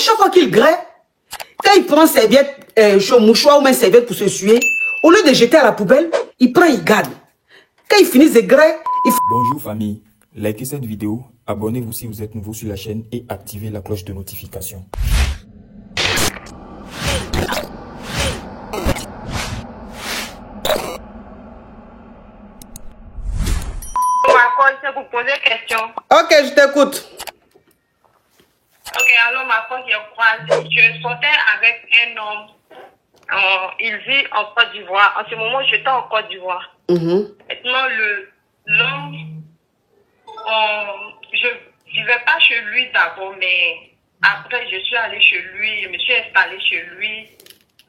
chaque fois qu'il graille, quand il prend serviette, mouchoir ou même serviette pour se suer, au lieu de jeter à la poubelle, il prend, il garde. Quand il finit de grailler, il... Bonjour famille, likez cette vidéo, abonnez-vous si vous êtes nouveau sur la chaîne et activez la cloche de notification. Vous poser question. Ok, je t'écoute. Ok, alors je sortais avec un homme. Il vit en Côte d'Ivoire. En ce moment, j'étais en Côte d'Ivoire. Maintenant, l'homme, je vivais pas chez lui d'abord, mais après, je suis allée chez lui, je me suis installée chez lui.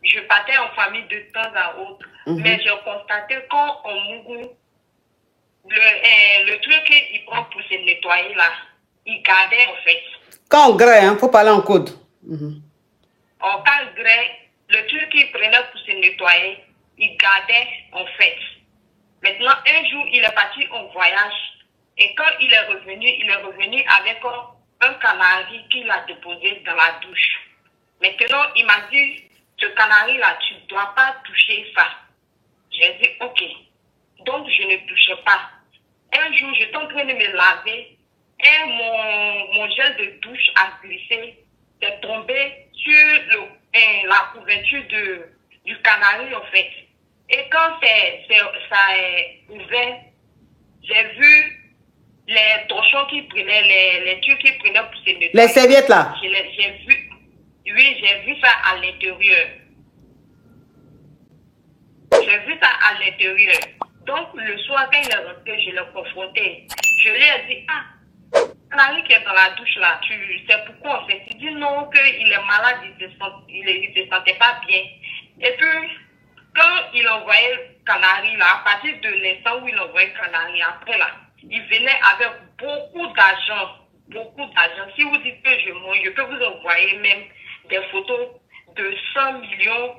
Je partais en famille de temps à autre. Mais j'ai constaté quand on mourut, le truc qu'il prend pour se nettoyer là, il gardait en fait. Quand on graille, hein, faut parler en code. Quand il graille, le truc qu'il prenait pour se nettoyer, il gardait en fait. Maintenant, un jour, il est parti en voyage. Et quand il est revenu avec un canari qu'il a déposé dans la douche. Maintenant, il m'a dit, ce canari-là, tu ne dois pas toucher ça. J'ai dit, ok. Donc, je ne touche pas. Un jour, j'étais en train de me laver et mon gel de douche a glissé. C'est tombé sur la couverture du canari, en fait. Et quand ça est ouvert, j'ai vu les torchons qui prenaient, les trucs qui prenaient pour se nettoyer. Les serviettes là? J'ai vu ça à l'intérieur. J'ai vu ça à l'intérieur. Donc, le soir, quand il est rentré, je l'ai confronté. Je lui ai dit, Canari qui est dans la douche là, tu sais pourquoi on fait? Il dit non, qu'il est malade, il ne se sentait pas bien. Et puis, quand il envoyait Canari là, à partir de l'instant où il envoyait Canari, après là, il venait avec beaucoup d'argent. Beaucoup d'argent. Si vous dites que je mens, je peux vous envoyer même des photos de 100 millions,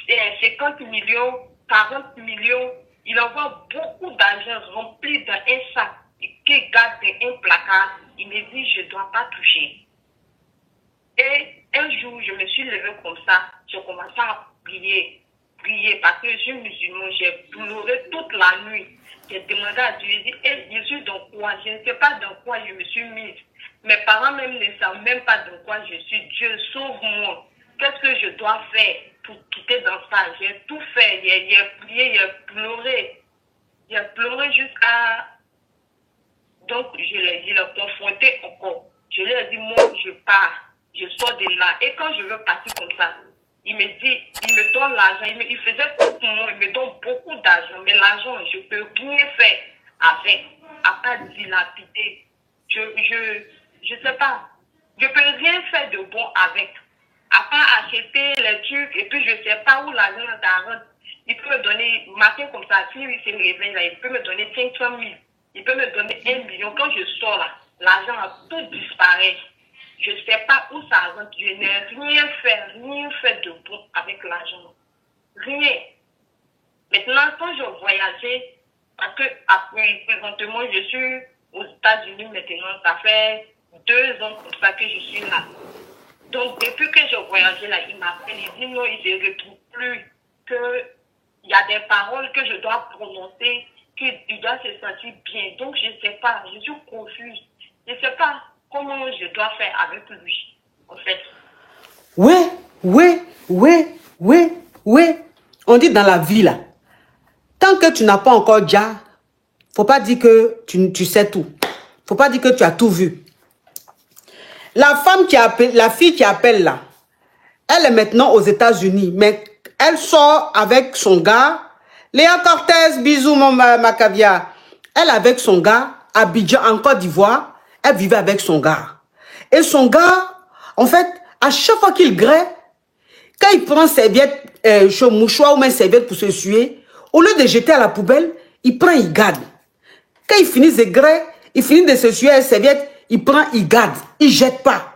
50 millions, 40 millions. Il envoie beaucoup d'argent rempli dans un sac qui garde dans un placard. Il me dit, je ne dois pas toucher. Et un jour, je me suis levée comme ça. J'ai commencé à prier parce que je suis musulman. J'ai pleuré toute la nuit. J'ai demandé à Dieu, j'ai dit, je suis dans quoi? Je ne sais pas dans quoi je me suis mise. Mes parents même ne savent même pas dans quoi je suis. Dieu, sauve-moi. Qu'est-ce que je dois faire pour quitter dans ça? J'ai tout fait. J'ai prié, j'ai pleuré. J'ai pleuré jusqu'à... Donc, je l'ai confronté encore. Je lui ai dit, moi, je pars. Je sors de là. Et quand je veux partir comme ça, il me dit, il me donne l'argent. Il faisait tout pour moi. Il me donne beaucoup d'argent. Mais l'argent, je ne peux rien faire avec. À part dilapider. Je sais pas. Je ne peux rien faire de bon avec. À part acheter les trucs. Et puis, je ne sais pas où l'argent rentre. Il peut me donner, matin comme ça, si il se réveille là, il peut me donner 500 000. Il peut me donner 1 million. Quand je sors là, l'argent a tout disparu. Je ne sais pas où ça rentre. Je n'ai rien fait de bon avec l'argent. Rien. Maintenant, quand je voyageais, parce que après, présentement, je suis aux États-Unis maintenant, ça fait 2 ans comme ça que je suis là. Donc, depuis que je voyageais là, il m'appelle, il dit non, il ne retrouve plus qu'il y a des paroles que je dois prononcer, qu'il doit se sentir bien. Donc, je ne sais pas, je suis confuse. Je ne sais pas comment je dois faire avec lui, en fait. Oui. On dit dans la vie là, tant que tu n'as pas encore déjà, faut pas dire que tu sais tout. Faut pas dire que tu as tout vu. La femme qui appelle, la fille qui appelle là, elle est maintenant aux États-Unis, mais elle sort avec son gars. Léa Cortez, bisous ma caviar. Elle avec son gars, à Abidjan, en Côte d'Ivoire, elle vivait avec son gars. Et son gars, en fait, à chaque fois qu'il graille, quand il prend serviette, mouchoir ou même serviette pour se suer, au lieu de jeter à la poubelle, il prend, il garde. Quand il finit de grailler, il finit de se suer à la serviette, il prend, il garde, il ne jette pas.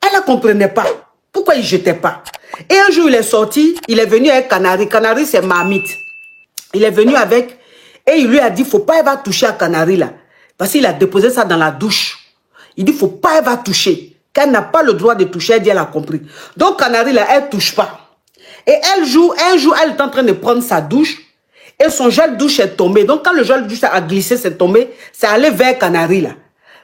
Elle ne comprenait pas. Pourquoi il ne jetait pas? Et un jour, il est sorti, il est venu avec Canari. Canari, c'est marmite. Il est venu avec, et il lui a dit, il ne faut pas avoir toucher à Canari là. Parce qu'il a déposé ça dans la douche. Il dit, il ne faut pas avoir toucher. qu'elle n'a pas le droit de toucher. Elle dit, elle a compris. Donc, Canary, là, elle ne touche pas. Et elle joue, un jour, elle est en train de prendre sa douche. Et son gel douche est tombé. Donc, quand le gel douche a glissé, c'est tombé, c'est allé vers Canary, là.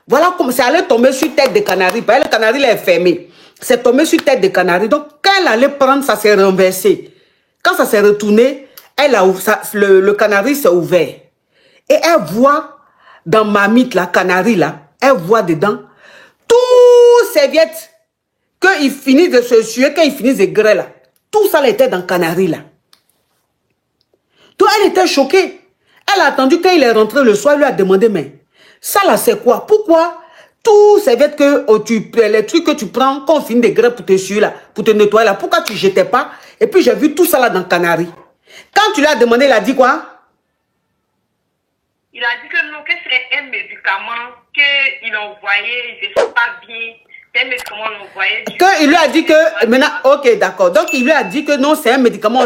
Voilà comme c'est allé tomber sur tête de Canary. Parce que le Canary, là, est fermé. C'est tombé sur tête de Canary. Donc, quand elle allait prendre, ça s'est renversé. Quand ça s'est retourné, le Canary s'est ouvert. Et elle voit, dans Mamite, là, Canary, là, elle voit dedans, tout serviettes, qu'il finisse de se suer, qu'il finisse de grêler, là. Tout ça, là, était dans Canary, là. Donc, elle était choquée. Elle a attendu quand il est rentré le soir, elle lui a demandé, mais ça là, c'est quoi? Pourquoi tout serviette les trucs que tu prends, quand on finit de grêler pour te suer là, pour te nettoyer là, pourquoi tu ne jetais pas? Et puis, j'ai vu tout ça là dans Canary. Quand tu lui as demandé, il a dit quoi? Il a dit que non, que c'est un médicament qu'il a envoyé, il ne se sent pas bien. C'est un médicament qu'il a envoyé. Il lui a dit que, maintenant, ok, d'accord. Donc, il lui a dit que non, c'est un médicament,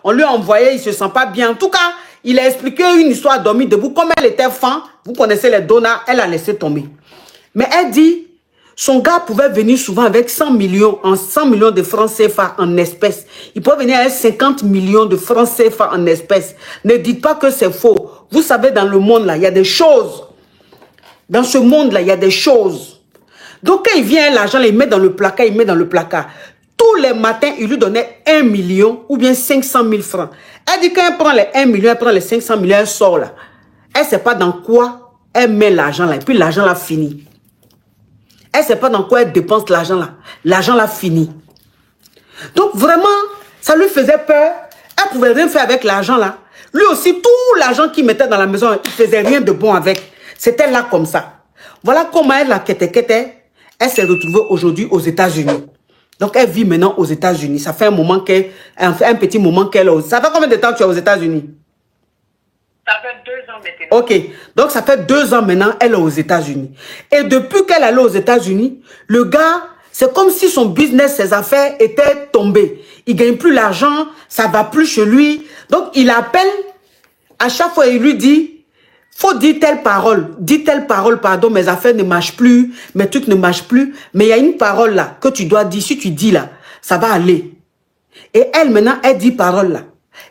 on lui a envoyé, il ne se sent pas bien. En tout cas, il a expliqué une histoire dormie debout. Comme elle était fan, vous connaissez les donneurs, elle a laissé tomber. Mais elle dit, son gars pouvait venir souvent avec 100 millions de francs CFA en espèces. Il pouvait venir avec 50 millions de francs CFA en espèces. Ne dites pas que c'est faux. Vous savez, dans le monde, là, il y a des choses. Dans ce monde-là, il y a des choses. Donc, quand il vient, l'argent, il met dans le placard, il met dans le placard. Tous les matins, il lui donnait 1 million ou bien 500 000 francs. Elle dit quand elle prend les 1 million, elle prend les 500 000, elle sort là. Elle ne sait pas dans quoi elle met l'argent là. Et puis l'argent là finit. Elle ne sait pas dans quoi elle dépense l'argent là. L'argent là finit. Donc vraiment, ça lui faisait peur. Elle ne pouvait rien faire avec l'argent là. Lui aussi, tout l'argent qu'il mettait dans la maison, il ne faisait rien de bon avec. C'était là comme ça. Voilà comment elle, la kete-kete, elle s'est retrouvée aujourd'hui aux États-Unis. Donc, elle vit maintenant aux États-Unis. Ça fait un petit moment qu'elle est. Ça fait combien de temps que tu es aux États-Unis? Ça fait 2 ans maintenant. Ok. Donc, ça fait 2 ans maintenant, elle est aux États-Unis. Et depuis qu'elle est allée aux États-Unis, le gars, c'est comme si son business, ses affaires étaient tombées. Il ne gagne plus l'argent, ça ne va plus chez lui. Donc, il appelle, à chaque fois, il lui dit, faut dire telle parole, pardon, mes affaires ne marchent plus, mes trucs ne marchent plus, mais il y a une parole là que tu dois dire, si tu dis là, ça va aller. Et elle maintenant, elle dit parole là.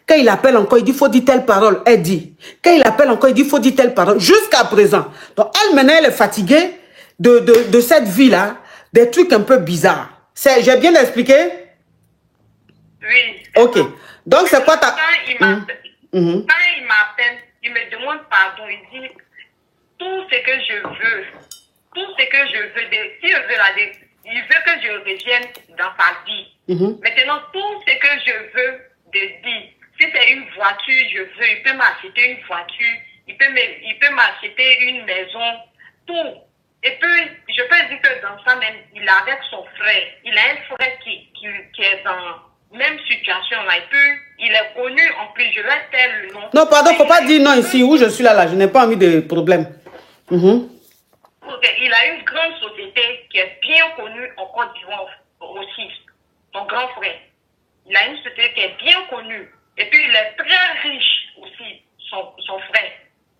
Quand il appelle encore, il dit, faut dire telle parole, elle dit. Quand il appelle encore, il dit, faut dire telle parole, jusqu'à présent. Donc elle maintenant, elle est fatiguée de cette vie là, des trucs un peu bizarres. J'ai bien expliqué? Oui. Ok. Donc c'est quoi ta... Quand il m'appelle, il me demande pardon, il dit tout ce que je veux, il veut que je revienne dans sa vie. Maintenant, tout ce que je veux de dire, si c'est une voiture, il peut m'acheter une voiture, il peut m'acheter une maison, tout. Et puis, je peux dire que dans ça même, il est avec son frère. Il a un frère qui est dans même situation là. Et puis, il est connu en plus, je vais faire le nom. Non, pardon, il ne faut pas dire non ici, où je suis là, je n'ai pas envie de problème. Il a une grande société qui est bien connue en Côte d'Ivoire aussi, son grand frère. Il a une société qui est bien connue. Et puis, il est très riche aussi, son frère.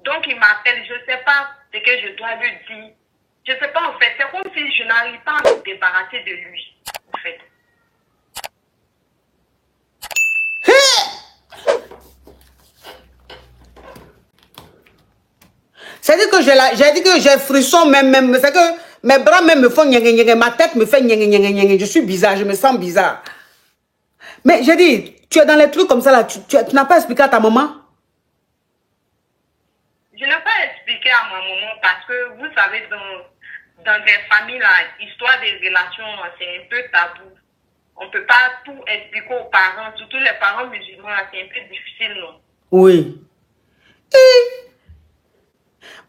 Donc, il m'appelle, je ne sais pas ce que je dois lui dire. Je ne sais pas, en fait, c'est comme si je n'arrive pas à me débarrasser de lui, en fait. C'est-à-dire que j'ai dit que j'ai frisson même. C'est que mes bras même me font nyeng, ma tête me fait nyeng. Je suis bizarre, je me sens bizarre. Mais j'ai dit, tu es dans les trucs comme ça là, tu n'as pas expliqué à ta maman? Je n'ai pas expliqué à ma maman parce que vous savez, dans les familles là, l'histoire des relations, c'est un peu tabou. On ne peut pas tout expliquer aux parents, surtout les parents musulmans, c'est un peu difficile, non? Oui.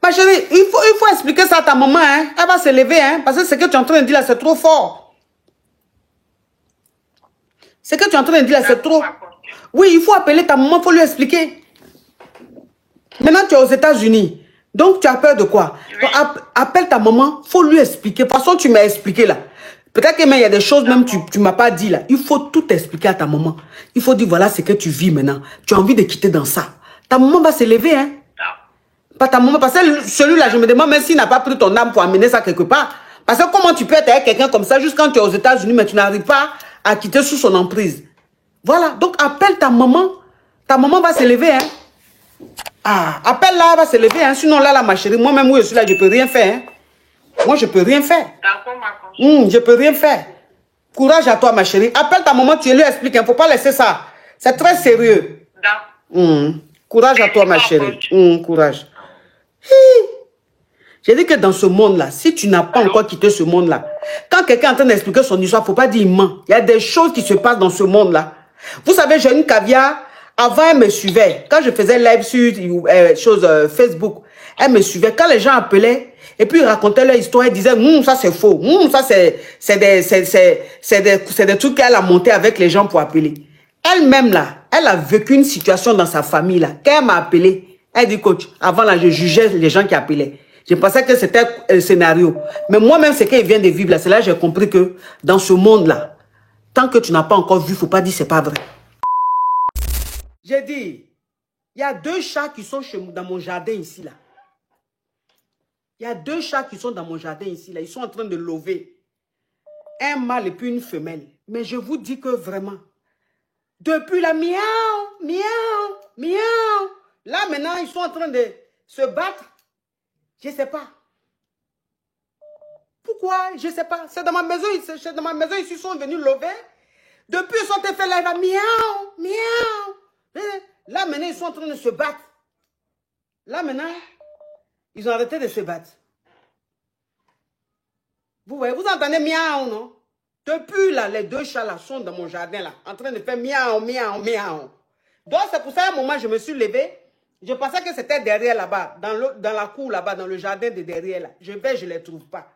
Ma chérie, il faut expliquer ça à ta maman, hein. Elle va se lever, hein, parce que ce que tu es en train de dire là, c'est trop fort. Ce que tu es en train de dire là, c'est trop... Oui, il faut appeler ta maman, il faut lui expliquer. Maintenant, tu es aux États-Unis. Donc, tu as peur de quoi? Oui. Donc, appelle ta maman, il faut lui expliquer. De toute façon, tu m'as expliqué là. Peut-être qu'il y a des choses même que tu ne m'as pas dit là. Il faut tout expliquer à ta maman. Il faut dire, voilà ce que tu vis maintenant. Tu as envie de quitter dans ça. Ta maman va se lever, hein. Pas ta maman, parce que celui-là, je me demande même s'il n'a pas pris ton âme pour amener ça quelque part. Parce que comment tu peux être avec quelqu'un comme ça, juste quand tu es aux États-Unis, mais tu n'arrives pas à quitter sous son emprise. Voilà, donc appelle ta maman. Ta maman va se lever, hein. Ah, appelle-la, elle va se lever, hein. Sinon, là, ma chérie, moi-même, où je suis là, je ne peux rien faire, hein. Moi, je ne peux rien faire. D'accord, ma conchée. Je ne peux rien faire. Courage à toi, ma chérie. Appelle ta maman, tu lui expliques. Il ne faut pas laisser ça. C'est très sérieux. D'accord. Courage à toi, ma chérie. Courage. J'ai dit que dans ce monde-là, si tu n'as pas encore quitté ce monde-là, quand quelqu'un est en train d'expliquer son histoire, il ne faut pas dire il ment. Il y a des choses qui se passent dans ce monde-là. Vous savez, j'ai une caviar. Avant, elle me suivait. Quand je faisais live sur Facebook, elle me suivait. Quand les gens appelaient, et puis ils racontaient leur histoire, ils disaient, ça c'est faux. Ça c'est des trucs qu'elle a monté avec les gens pour appeler. Elle-même là, elle a vécu une situation dans sa famille là. Quand elle m'a appelé, elle dit, coach, avant là, je jugeais les gens qui appelaient. Je pensais que c'était un scénario. Mais moi-même, ce qu'elle vient de vivre là, c'est là que j'ai compris que dans ce monde-là, tant que tu n'as pas encore vu, il ne faut pas dire c'est pas vrai. J'ai dit, il y a 2 chats qui sont dans mon jardin ici là. Il y a 2 chats qui sont dans mon jardin ici là. Ils sont en train de lever. Un mâle et puis une femelle. Mais je vous dis que vraiment, depuis la miaou, miaou, miaou. Là maintenant, ils sont en train de se battre. Je ne sais pas. Pourquoi? Je ne sais pas. C'est dans ma maison, ils sont venus lever. Depuis, ils sont fait là, miaou, miaou. Là maintenant, ils sont en train de se battre. Là maintenant, ils ont arrêté de se battre. Vous voyez, vous entendez miaou, non? Depuis là, les 2 chats là sont dans mon jardin là, en train de faire miaou, miaou, miaou. Donc c'est pour ça, à un moment, je me suis levé. Je pensais que c'était derrière là-bas, dans la cour là-bas, dans le jardin de derrière là. Je vais, je ne les trouve pas.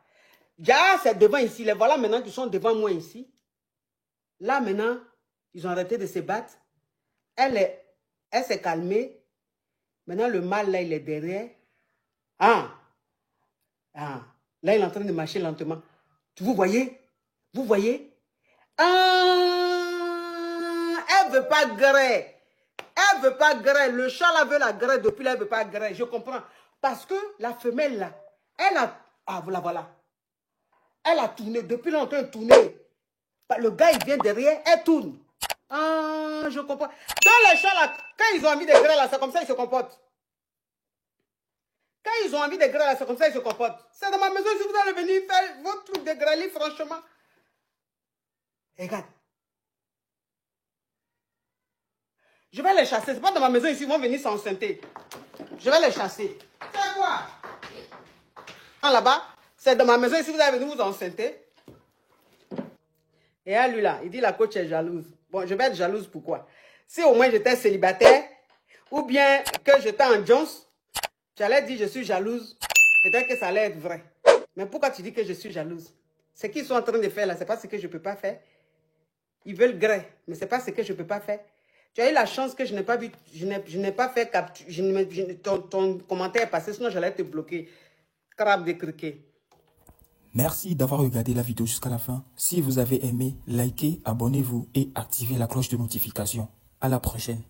Déjà, c'est devant ici. Les voilà maintenant qui sont devant moi ici. Là maintenant, ils ont arrêté de se battre. Elle s'est calmée. Maintenant, le mâle là, il est derrière. Là, il est en train de marcher lentement. Vous voyez? Vous voyez? Elle ne veut pas gré. Elle ne veut pas gré. Le chat là veut la gré. Depuis là, elle ne veut pas gré. Je comprends. Parce que la femelle là, elle a... Ah, voilà. Elle a tourné. Depuis là, on est en train de tourner. Le gars, il vient derrière. Elle tourne. Je comprends. Dans les chats là, quand ils ont envie de gré là, c'est comme ça ils se comportent. Quand ils ont envie de gré là, c'est comme ça ils se comportent. C'est dans ma maison, si vous allez venir faire votre truc de grêler, franchement. Regarde. Je vais les chasser. C'est pas dans ma maison ici, ils vont venir s'enceinte. Je vais les chasser. C'est quoi? Là-bas, c'est dans ma maison ici, vous allez venir vous enceinte. Et à lui là, il dit la coach est jalouse. Bon, je vais être jalouse pourquoi? Si au moins j'étais célibataire, ou bien que j'étais en Jones, j'allais dire je suis jalouse. Peut-être que ça allait être vrai. Mais pourquoi tu dis que je suis jalouse? Ce qu'ils sont en train de faire là, c'est pas ce que je ne peux pas faire. Ils veulent gré, mais ce n'est pas ce que je ne peux pas faire. Tu as eu la chance que je n'ai pas vu, je n'ai pas fait capture, ton commentaire est passé, sinon j'allais te bloquer. Crabe de criquet. Merci d'avoir regardé la vidéo jusqu'à la fin. Si vous avez aimé, likez, abonnez-vous et activez la cloche de notification. À la prochaine.